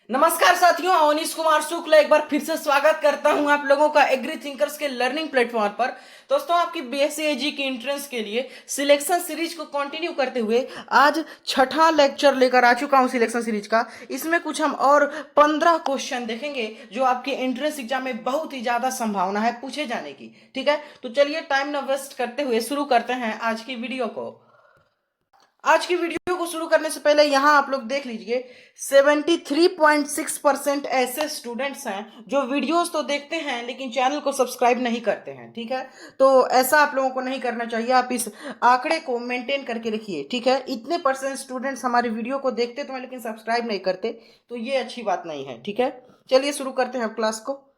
नमस्कार साथियों, अवनीश कुमार शुक्ल एक बार फिर से स्वागत करता हूं आप लोगों का एग्री थिंकर्स के लर्निंग प्लेटफॉर्म पर। दोस्तों, आपकी बीएससी एजी की एंट्रेंस के लिए सिलेक्शन सीरीज को कंटिन्यू करते हुए आज छठा लेक्चर लेकर आ चुका हूं सिलेक्शन सीरीज का। इसमें कुछ हम और 15 क्वेश्चन देखेंगे जो आपके एंट्रेंस एग्जाम में बहुत ही ज्यादा संभावना है पूछे जाने की। ठीक है, तो चलिए टाइम न वेस्ट करते हुए शुरू करते हैं आज की वीडियो को। आज की वीडियो को शुरू करने से पहले यहां आप लोग देख लीजिए 73.6% ऐसे स्टूडेंट्स हैं जो वीडियोस तो देखते हैं लेकिन चैनल को सब्सक्राइब नहीं करते हैं। ठीक है, तो ऐसा आप लोगों को नहीं करना चाहिए। आप इस आंकड़े को मेंटेन करके रखिए। ठीक है, इतने परसेंट स्टूडेंट्स हमारे वीडियो को देखते तो हैं लेकिन सब्सक्राइब नहीं करते, तो ये अच्छी बात नहीं है। ठीक है, चलिए शुरू करते हैं क्लास को।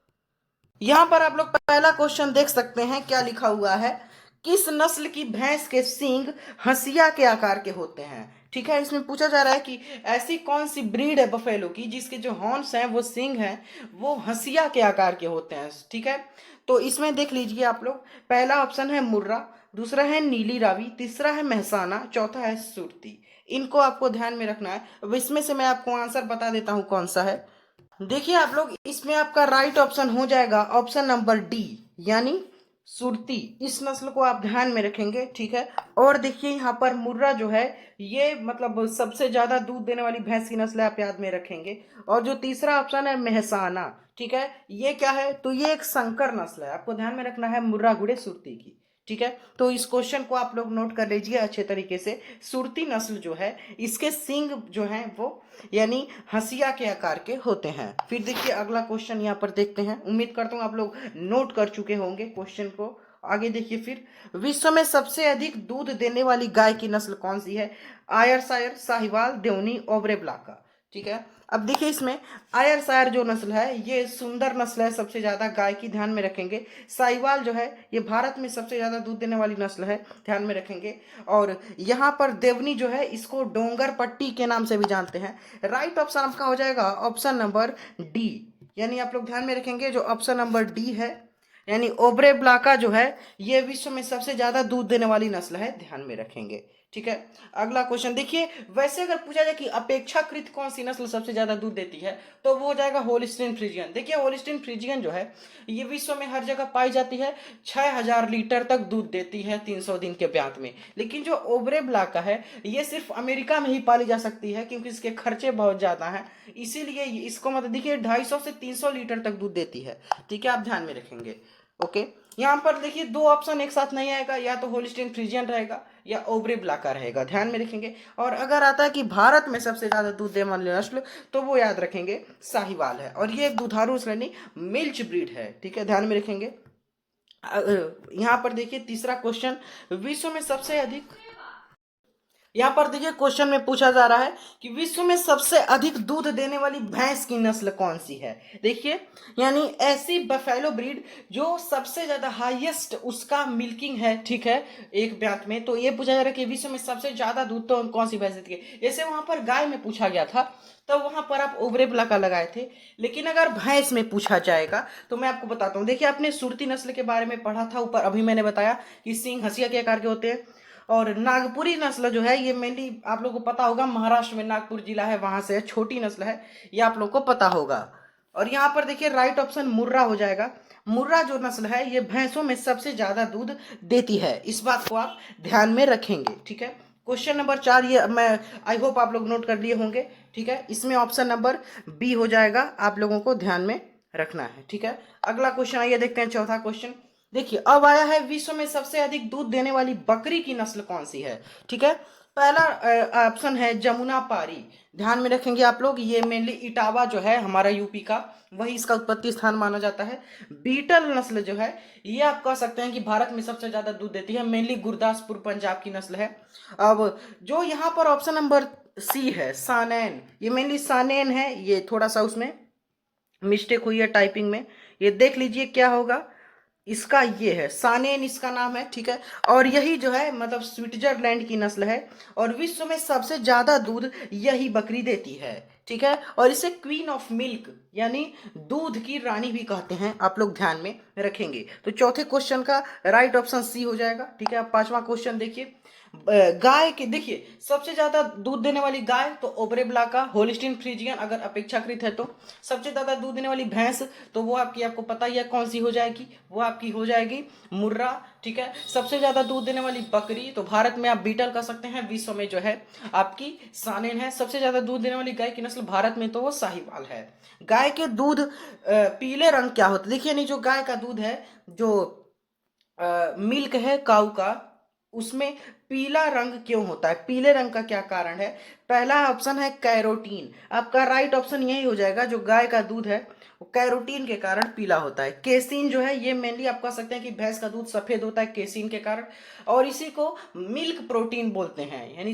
यहां पर आप लोग पहला क्वेश्चन देख सकते हैं, क्या लिखा हुआ है। किस नस्ल की भैंस के सींग हंसिया के आकार के होते हैं। ठीक है, इसमें पूछा जा रहा है कि ऐसी कौन सी ब्रीड है बफेलो की जिसके जो हॉर्न्स हैं वो सींग हैं वो हंसिया के आकार के होते हैं। ठीक है, तो इसमें देख लीजिए आप लोग, पहला ऑप्शन है मुर्रा, दूसरा है नीली रावी, तीसरा है महसाना, चौथा है सुरती। इनको आपको ध्यान में रखना है। अब इसमें से मैं आपको आंसर बता देता हूं कौन सा है। देखिए आप लोग, इसमें आपका राइट ऑप्शन हो जाएगा ऑप्शन नंबर डी, यानी सुरती। इस नस्ल को आप ध्यान में रखेंगे। ठीक है, और देखिए यहाँ पर मुर्रा जो है ये मतलब सबसे ज्यादा दूध देने वाली भैंस की नस्ल है, आप याद में रखेंगे। और जो तीसरा ऑप्शन है महसाना, ठीक है, ये क्या है, तो ये एक संकर नस्ल है, आपको ध्यान में रखना है, मुर्रा गुड़े सुरती की। ठीक है, तो इस क्वेश्चन को आप लोग नोट कर लीजिए अच्छे तरीके से। सुरती नस्ल जो है इसके सींग जो हैं वो यानी हंसिया के आकार के होते हैं। फिर देखिए अगला क्वेश्चन यहाँ पर देखते हैं। उम्मीद करता हूँ आप लोग नोट कर चुके होंगे क्वेश्चन को। आगे देखिए, फिर विश्व में सबसे अधिक दूध देने वाली गाय की नस्ल कौन सी है। आयरशायर, साहिवाल, देवनी, ओबरे ब्लाका। ठीक है, अब देखिए इसमें आयरशायर जो नस्ल है ये सुंदर नस्ल है, सबसे ज्यादा गाय की, ध्यान में रखेंगे। साहिवाल जो है ये भारत में सबसे ज्यादा दूध देने वाली नस्ल है, ध्यान में रखेंगे। और यहाँ पर देवनी जो है इसको डोंगर पट्टी के नाम से भी जानते हैं। राइट ऑप्शन आपका हो जाएगा ऑप्शन नंबर डी, यानी आप लोग ध्यान में रखेंगे जो ऑप्शन नंबर डी है, यानी ओबरे ब्लाका जो है ये विश्व में सबसे ज्यादा दूध देने वाली नस्ल है, ध्यान में रखेंगे। ठीक है, अगला क्वेश्चन देखिए। वैसे अगर पूछा जाए कि अपेक्षाकृत कौन सी नस्ल सबसे ज्यादा दूध देती है तो वो हो जाएगा होलिस्टीन फ्रीजियन। देखिए होलिस्टीन फ्रीजियन जो है ये विश्व में हर जगह पाई जाती है, 6000 लीटर तक दूध देती है 300 दिन के ब्यात में। लेकिन जो ओबरे ब्लाका है ये सिर्फ अमेरिका में ही पाली जा सकती है क्योंकि इसके खर्चे बहुत ज्यादा हैं, इसीलिए इसको मतलब देखिए 250 से 300 लीटर तक दूध देती है। ठीक है, आप ध्यान में रखेंगे। ओके, यहाँ पर देखिए दो ऑप्शन एक साथ नहीं आएगा, या तो होलिस्टीन फ्रीजियन रहेगा या ओबरे ब्लाका रहेगा, ध्यान में रखेंगे। और अगर आता है कि भारत में सबसे ज्यादा दूध देने वाली नस्ल तो वो याद रखेंगे साहिवाल है, और ये एक दुधारू नस्ल यानी मिल्च ब्रीड है। ठीक है, ध्यान में रखेंगे। यहाँ पर देखिए तीसरा क्वेश्चन, विश्व में सबसे अधिक, यहाँ पर देखिए क्वेश्चन में पूछा जा रहा है कि विश्व में सबसे अधिक दूध देने वाली भैंस की नस्ल कौन सी है। देखिए, यानी ऐसी बफेलो ब्रीड जो सबसे ज्यादा हाईएस्ट उसका मिल्किंग है, ठीक है, एक ब्यात में। तो ये पूछा जा रहा है कि विश्व में सबसे ज्यादा दूध तो कौन सी भैंस देती है। जैसे वहां पर गाय में पूछा गया था तो वहां पर आप ओबरे ब्लाका लगाए थे, लेकिन अगर भैंस में पूछा जाएगा तो मैं आपको बताता हूँ। देखिए आपने सुरती नस्ल के बारे में पढ़ा था ऊपर, अभी मैंने बताया कि सींग हंसिया के आकार के होते हैं। और नागपुरी नस्ल जो है ये मेनली आप लोगों को पता होगा, महाराष्ट्र में नागपुर जिला है वहां से है, छोटी नस्ल है, ये आप लोगों को पता होगा। और यहाँ पर देखिए राइट ऑप्शन मुर्रा हो जाएगा। मुर्रा जो नस्ल है ये भैंसों में सबसे ज्यादा दूध देती है, इस बात को आप ध्यान में रखेंगे। ठीक है, क्वेश्चन नंबर 4 ये मैं आई होप आप लोग नोट कर लिए होंगे। ठीक है, इसमें ऑप्शन नंबर बी हो जाएगा, आप लोगों को ध्यान में रखना है। ठीक है, अगला क्वेश्चन आइए देखते हैं, चौथा क्वेश्चन। देखिए अब आया है, विश्व में सबसे अधिक दूध देने वाली बकरी की नस्ल कौन सी है। ठीक है, पहला ऑप्शन है जमुना पारी, ध्यान में रखेंगे आप लोग, ये मेनली इटावा जो है हमारा यूपी का, वही इसका उत्पत्ति स्थान माना जाता है। बीटल नस्ल जो है ये आप कह सकते हैं कि भारत में सबसे ज्यादा दूध देती है, मेनली गुरदासपुर पंजाब की नस्ल है। अब जो यहाँ पर ऑप्शन नंबर सी है सानेन, ये मेनली सानेन है, ये थोड़ा सा उसमें मिस्टेक हुई है टाइपिंग में, ये देख लीजिए क्या होगा। इसका ये है सानेन, इसका नाम है। ठीक है, और यही जो है मतलब स्विट्जरलैंड की नस्ल है, और विश्व में सबसे ज्यादा दूध यही बकरी देती है। ठीक है, और इसे क्वीन ऑफ मिल्क यानी दूध की रानी भी कहते हैं, आप लोग ध्यान में रखेंगे। तो चौथे क्वेश्चन का राइट ऑप्शन सी हो जाएगा। ठीक है, अब पांचवा क्वेश्चन देखिए। गाय के देखिए सबसे ज्यादा दूध देने वाली गाय तो ओबरेब्लाका होलिस्टीन फ्रीजियन अगर अपेक्षाकृत है तो। सबसे ज्यादा दूध देने वाली भैंस तो वो आपको पता ही है कौन सी हो जाएगी, वो आपकी हो जाएगी मुर्रा, ठीक है। सबसे ज्यादा दूध देने वाली बकरी तो भारत में आप बीटल कर सकते हैं, विश्व में जो है आपकी सानेन है। सबसे ज्यादा दूध देने वाली गाय की नस्ल भारत में तो वो साहिवाल है। गाय के दूध पीले रंग क्या होता है, देखिए नहीं जो गाय का दूध है, जो मिल्क है काऊ का, उसमें पीला रंग क्यों होता है, पीले रंग का क्या कारण है। पहला ऑप्शन है कैरोटीन, आपका राइट ऑप्शन यही हो जाएगा। जो गाय का दूध है वो कैरोटीन के कारण पीला होता है। केसीन जो है ये मेनली आप कह सकते हैं कि भैंस का दूध सफेद होता है केसीन के कारण, और इसी को मिल्क प्रोटीन बोलते हैं, यानी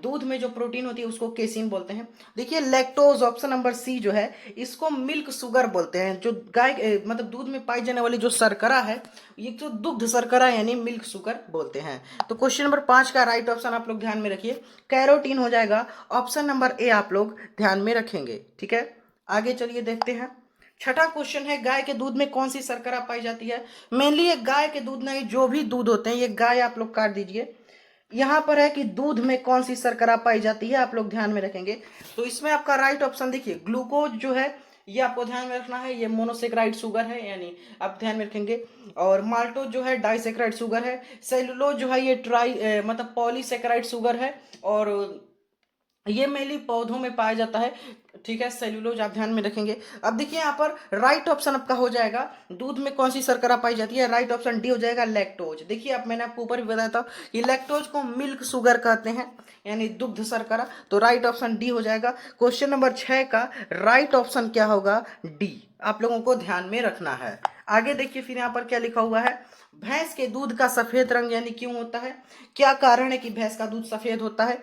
दूध में जो प्रोटीन होती है उसको केसीन बोलते हैं। देखिए लैक्टोज ऑप्शन नंबर सी जो है इसको मिल्क शुगर बोलते हैं। जो गाय मतलब दूध में पाई जाने वाली जो शर्करा है ये तो दुग्ध शर्करा यानी मिल्क शुगर बोलते हैं। तो क्वेश्चन नंबर 5 का राइट ऑप्शन आप लोग ध्यान में रखिए कैरोटीन हो जाएगा। ऑप्शन नंबर ए आप लोग ध्यान में रखेंगे, ठीक है। आगे चलिए देखते हैं। छठा क्वेश्चन है गाय के दूध में कौन सी शर्करा पाई जाती है। मेनली ये गाय के दूध नहीं, जो भी दूध होते हैं, ये गाय आप लोग काट दीजिए। यहां पर है कि दूध में कौन सी शर्करा पाई जाती है, आप लोग ध्यान में रखेंगे। तो इसमें आपका राइट ऑप्शन देखिए ग्लूकोज जो है ये आपको ध्यान में रखना है, ये मोनोसेक्राइड शुगर है, यानी आप ध्यान में रखेंगे। और माल्टोज जो है डाइसेक्राइड शुगर है। सेलुलोज जो है ये मतलब पॉलीसेक्राइड शुगर है, और ये मेनली पौधों में पाया जाता है, ठीक है। सेल्यूलोज आप ध्यान में रखेंगे। अब देखिए यहाँ पर राइट ऑप्शन आपका हो जाएगा दूध में कौन सी शर्करा पाई जाती है, राइट ऑप्शन डी हो जाएगा लैक्टोज। देखिए आप मैंने आपको ऊपर भी बताया था कि लैक्टोज को मिल्क शुगर कहते हैं, यानी दुग्ध शर्करा। तो राइट ऑप्शन डी हो जाएगा। क्वेश्चन नंबर 6 का राइट ऑप्शन क्या होगा, डी, आप लोगों को ध्यान में रखना है। आगे देखिए फिर यहाँ पर क्या लिखा हुआ है, भैंस के दूध का सफेद रंग यानी क्यों होता है, क्या कारण है कि भैंस का दूध सफेद होता है।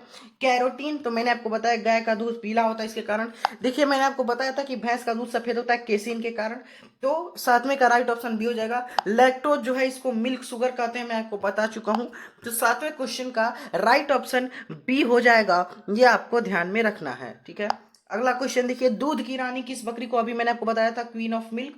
कैरोटीन तो मैंने आपको बताया गाय का दूध पीला होता है इसके कारण। देखिए मैंने आपको बताया था कि भैंस का दूध सफेद होता है केसीन के कारण। तो सातवें का राइट ऑप्शन बी हो जाएगा। लैक्टोज जो है इसको मिल्क शुगर कहते हैं, मैं आपको बता चुका हूं। तो सातवें क्वेश्चन का राइट ऑप्शन बी हो जाएगा, ये आपको ध्यान में रखना है, ठीक है। अगला क्वेश्चन देखिए, दूध की रानी किस बकरी को, अभी मैंने आपको बताया था क्वीन ऑफ मिल्क,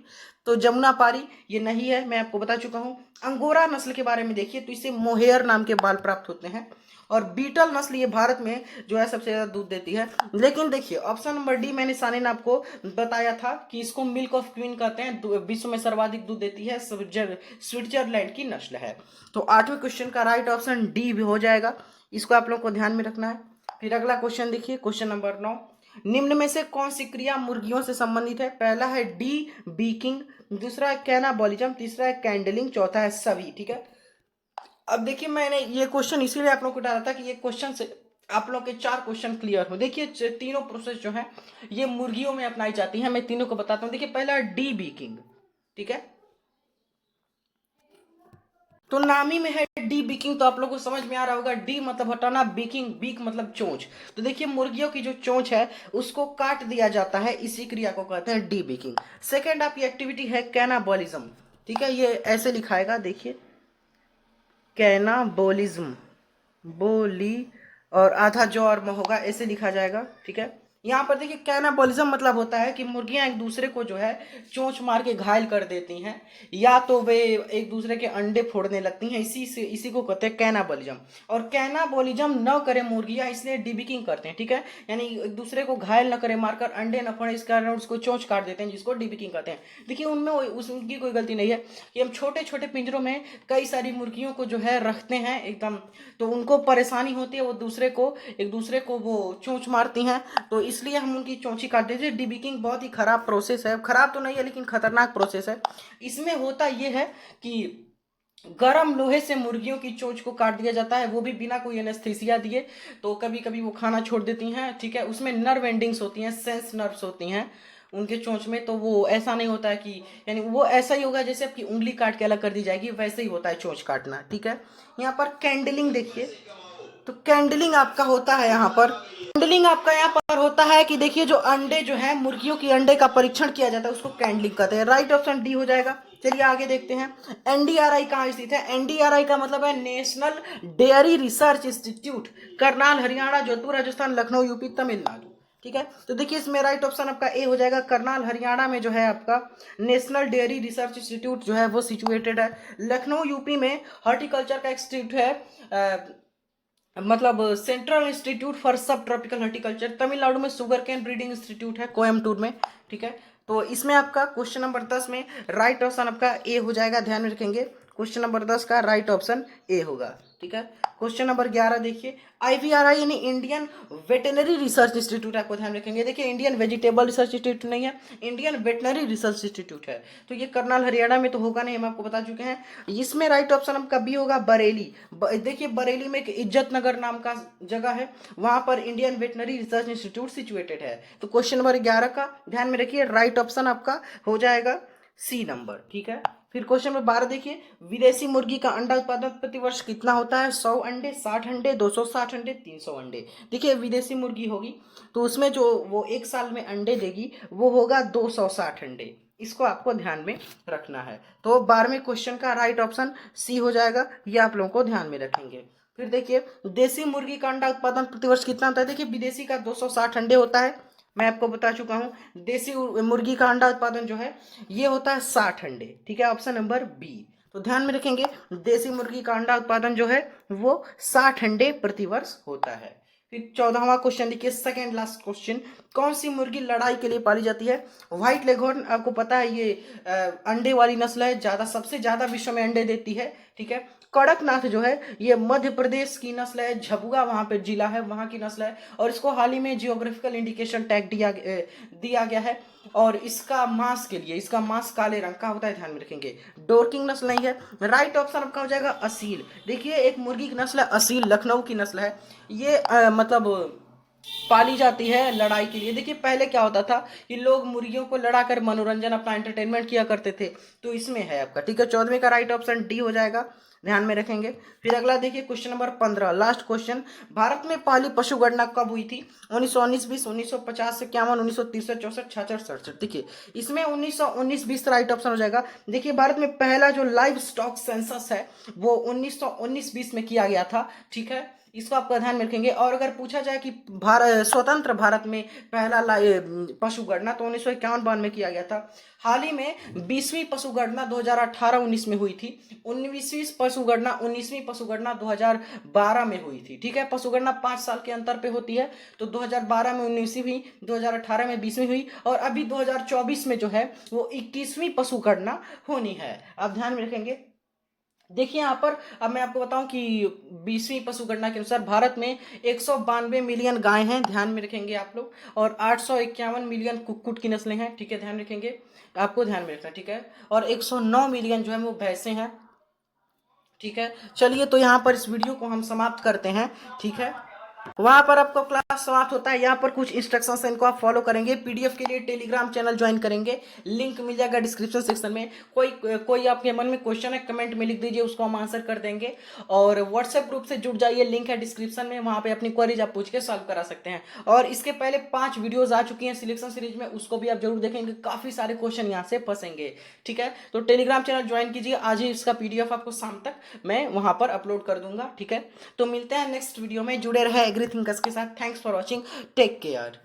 तो जमुना पारी ये नहीं है, मैं आपको बता चुका हूं। अंगोरा नस्ल के बारे में देखिए, तो इसे मोहेयर नाम के बाल प्राप्त होते हैं। और बीटल नस्ल ये भारत में जो है सबसे ज्यादा दूध देती है। लेकिन देखिए ऑप्शन नंबर डी मैंने सानेन आपको बताया था कि इसको मिल्क ऑफ क्वीन कहते हैं, विश्व में सर्वाधिक दूध देती है, स्विट्जरलैंड की नस्ल है। तो आठवें क्वेश्चन का राइट ऑप्शन डी भी हो जाएगा, इसको आप लोग को ध्यान में रखना है। फिर अगला क्वेश्चन देखिए, क्वेश्चन नंबर 9, निम्न में से कौन सी क्रिया मुर्गियों से संबंधित है। पहला है डी बीकिंग, दूसरा है कैनाबॉलिज्म, तीसरा है कैंडलिंग, चौथा है सभी, ठीक है। अब देखिए मैंने ये क्वेश्चन इसीलिए आप लोग को डाला था कि ये क्वेश्चन से आप लोग के 4 क्वेश्चन क्लियर हो। देखिए तीनों प्रोसेस जो है ये मुर्गियों में अपनाई जाती है, मैं तीनों को बताता हूं। देखिए पहला डी बीकिंग, ठीक है, तो नामी में है डी बीकिंग, तो आप लोगों को समझ में आ रहा होगा डी मतलब हटाना, बीकिंग बीक मतलब चोंच। तो देखिए मुर्गियों की जो चोंच है उसको काट दिया जाता है, इसी क्रिया को कहते हैं डी बीकिंग। सेकेंड आपकी एक्टिविटी है कैनाबॉलिज्म, ठीक है, ये ऐसे लिखाएगा, देखिए कैनाबोलिज्म, बोली और आधा जौ और म होगा, ऐसे लिखा जाएगा, ठीक है। यहाँ पर देखिए कैनाबोलिज्म मतलब होता है कि मुर्गियां एक दूसरे को जो है चोंच मार के घायल कर देती हैं, या तो वे एक दूसरे के अंडे फोड़ने लगती हैं, इसी को कहते हैं कैनाबोलिज्म। और कैनाबोलिज्म न करे मुर्गियां, इसलिए डिबिकिंग करते हैं, ठीक है, यानी एक दूसरे को घायल न करे, मारकर अंडे न फोड़े, इस कारण उसको चोंच काट देते हैं, जिसको डिबिकिंग कहते हैं। देखिए उनमें उनकी कोई गलती नहीं है कि हम छोटे छोटे पिंजरों में कई सारी मुर्गियों को जो है रखते हैं एकदम, तो उनको परेशानी होती है, वो एक दूसरे को वो चोंच मारती हैं, तो इसलिए हम उनकी चोंची काट देते हैं। डिबिकिंग बहुत ही खराब प्रोसेस है, खराब तो नहीं है लेकिन खतरनाक प्रोसेस है। इसमें होता यह है कि गरम लोहे से मुर्गियों की चोंच को काट दिया जाता है, वो भी बिना कोई एनेस्थीसिया दिए। तो कभी कभी वो खाना छोड़ देती हैं, ठीक है, उसमें नर्व एंडिंग्स होती हैं, सेंस नर्व्स होती हैं उनके चोंच में, तो वो ऐसा नहीं होता है कि, यानी वो ऐसा ही होगा जैसे आपकी उंगली काट के अलग कर दी जाएगी, वैसे ही होता है चोंच काटना, ठीक है। यहाँ पर कैंडलिंग देखिए, तो कैंडलिंग आपका होता है यहाँ पर, कैंडलिंग आपका यहाँ पर होता है कि देखिए जो अंडे जो है मुर्गियों की अंडे का परीक्षण किया जाता है उसको कैंडलिंग कहते हैं। राइट ऑप्शन डी हो जाएगा। चलिए आगे देखते हैं, एनडीआरआई कहाँ स्थित है। एनडीआरआई का मतलब है national dairy research institute, Karnal Haryana, Jodhpur Rajasthan, Lucknow UP, Tamil Nadu. ठीक है। तो देखिए इसमें राइट ऑप्शन आपका ए हो जाएगा। करनाल हरियाणा में जो है आपका नेशनल डेयरी रिसर्च इंस्टीट्यूट जो है वो सिचुएटेड है। लखनऊ यूपी में हॉर्टिकल्चर का इंस्टीट्यूट है, मतलब सेंट्रल इंस्टीट्यूट फॉर सब ट्रॉपिकल हॉर्टिकल्चर। तमिलनाडु में शुगर कैन ब्रीडिंग इंस्टीट्यूट है कोयम्बटूर में, ठीक है। तो इसमें आपका क्वेश्चन नंबर 10 में राइट ऑप्शन आपका ए हो जाएगा, ध्यान में रखेंगे। क्वेश्चन नंबर 10 का राइट ऑप्शन ए होगा, ठीक है। क्वेश्चन नंबर 11 देखिए, IVRI यानी इंडियन वेटनरी रिसर्च इंस्टीट्यूट, आपको ध्यान रखेंगे। देखिए इंडियन वेजिटेबल रिसर्च इंस्टीट्यूट नहीं है, इंडियन वेटनरी रिसर्च इंस्टीट्यूट है। तो ये करनाल हरियाणा में तो होगा नहीं, हम आपको बता चुके हैं। इसमें राइट ऑप्शन आपका बी होगा, बरेली। देखिए बरेली में एक इज्जत नगर नाम का जगह है, वहां पर Indian veterinary research institute situated है। तो क्वेश्चन नंबर 11 का ध्यान में रखिए, राइट ऑप्शन आपका हो जाएगा सी नंबर, ठीक है। फिर क्वेश्चन नंबर 12 देखिए, विदेशी मुर्गी का अंडा उत्पादन प्रति वर्ष कितना होता है? 100 अंडे, 60 अंडे, 260 अंडे, 300 अंडे। देखिए विदेशी मुर्गी होगी तो उसमें जो वो एक साल में अंडे देगी वो होगा 260 अंडे। इसको आपको ध्यान में रखना है। तो 12वें क्वेश्चन का राइट ऑप्शन सी हो जाएगा, ये आप लोगों को ध्यान में रखेंगे। फिर देखिए देसी मुर्गी का अंडा उत्पादन प्रति वर्ष कितना होता है? देखिए विदेशी का 260 अंडे होता है, मैं आपको बता चुका हूं। देसी मुर्गी का अंडा उत्पादन जो है ये होता है 60 अंडे, ठीक है, ऑप्शन नंबर बी। तो ध्यान में रखेंगे देसी मुर्गी का अंडा उत्पादन जो है वो 60 अंडे प्रति वर्ष होता है। फिर 14वां क्वेश्चन देखिए, सेकेंड लास्ट क्वेश्चन, कौन सी मुर्गी लड़ाई के लिए पाली जाती है? व्हाइट लेघोर्न, आपको पता है ये अंडे वाली नस्ल है, ज्यादा सबसे ज्यादा विश्व में अंडे देती है, ठीक है। कड़कनाथ जो है ये मध्य प्रदेश की नस्ल है, झबुआ वहां पे जिला है, वहां की नस्ल है, और इसको हाल ही में जियोग्राफिकल इंडिकेशन टैग दिया गया है। और इसका मांस के लिए, इसका मांस काले रंग का होता है, ध्यान में रखेंगे। डोरकिंग नस्ल नहीं है। राइट ऑप्शन आपका हो जाएगा असील। देखिए एक मुर्गी की नस्ल है असील, लखनऊ की नस्ल है, ये मतलब पाली जाती है लड़ाई के लिए। देखिए पहले क्या होता था कि लोग मुर्गियों को लड़ाकर मनोरंजन, अपना एंटरटेनमेंट किया करते थे, तो इसमें है आपका, ठीक है। 14वें का राइट ऑप्शन डी हो जाएगा, ध्यान में रखेंगे। फिर अगला देखिए question number 15, last question, Bharat में पहली पशु गणना कब हुई थी? 1919, 20, 1950, 51, 1963, 64, 66, 67। देखिए इसमें 1919, 20 राइट ऑप्शन हो जाएगा। देखिए भारत में पहला जो लाइव स्टॉक सेंसस है वो 1919, 20 में किया गया था, ठीक है। इसको आपका ध्यान में रखेंगे। और अगर पूछा जाए कि स्वतंत्र भारत में पहला पशु गणना तो 1951-52 में किया गया था। हाल ही में 20वीं पशु गणना 2018-19 में हुई थी। 19वीं पशु गणना 19वीं पशु गणना 2012 में हुई थी, ठीक है। पशु गणना 5 साल के अंतर पे होती है, तो 2012 में 19वीं हुई, 2018 में 20वीं हुई, और अभी 2024 में जो है वो 21वीं पशु गणना होनी है। आप ध्यान में रखेंगे। देखिए यहाँ पर अब मैं आपको बताऊं कि 20वीं पशु गणना के अनुसार भारत में 192 मिलियन गाय हैं, ध्यान में रखेंगे आप लोग, और 851 मिलियन कुक्कुट की नस्लें हैं, ठीक है, ध्यान रखेंगे, आपको ध्यान में रखना, ठीक है। और 109 मिलियन जो है वो भैंसें हैं, ठीक है। चलिए तो यहाँ पर इस वीडियो को हम समाप्त करते हैं, ठीक है। वहां पर आपको क्लास समाप्त होता है, यहाँ पर कुछ इंस्ट्रक्शंस हैं, इनको आप फॉलो करेंगे। पीडीएफ के लिए टेलीग्राम चैनल ज्वाइन करेंगे, लिंक मिल जाएगा डिस्क्रिप्शन सेक्शन में। कोई आपके मन में क्वेश्चन है कमेंट में लिख दीजिए, उसको हम आंसर कर देंगे। और व्हाट्सएप ग्रुप से जुड़ जाइए, लिंक है डिस्क्रिप्शन में, वहां पे अपनी क्वेरीज आप पूछ के सॉल्व करा सकते हैं। और इसके पहले 5 वीडियोज आ चुकी हैं सिलेक्शन सीरीज में, उसको भी आप जरूर देखेंगे, काफी सारे क्वेश्चन यहाँ से फंसेंगे, ठीक है। तो टेलीग्राम चैनल ज्वाइन कीजिए, आज ही इसका पीडीएफ आपको शाम तक मैं वहां पर अपलोड कर दूंगा, ठीक है। तो मिलते हैं नेक्स्ट वीडियो में, जुड़े रहे एग्रीथिंकर्स के साथ। Thanks for watching, take care.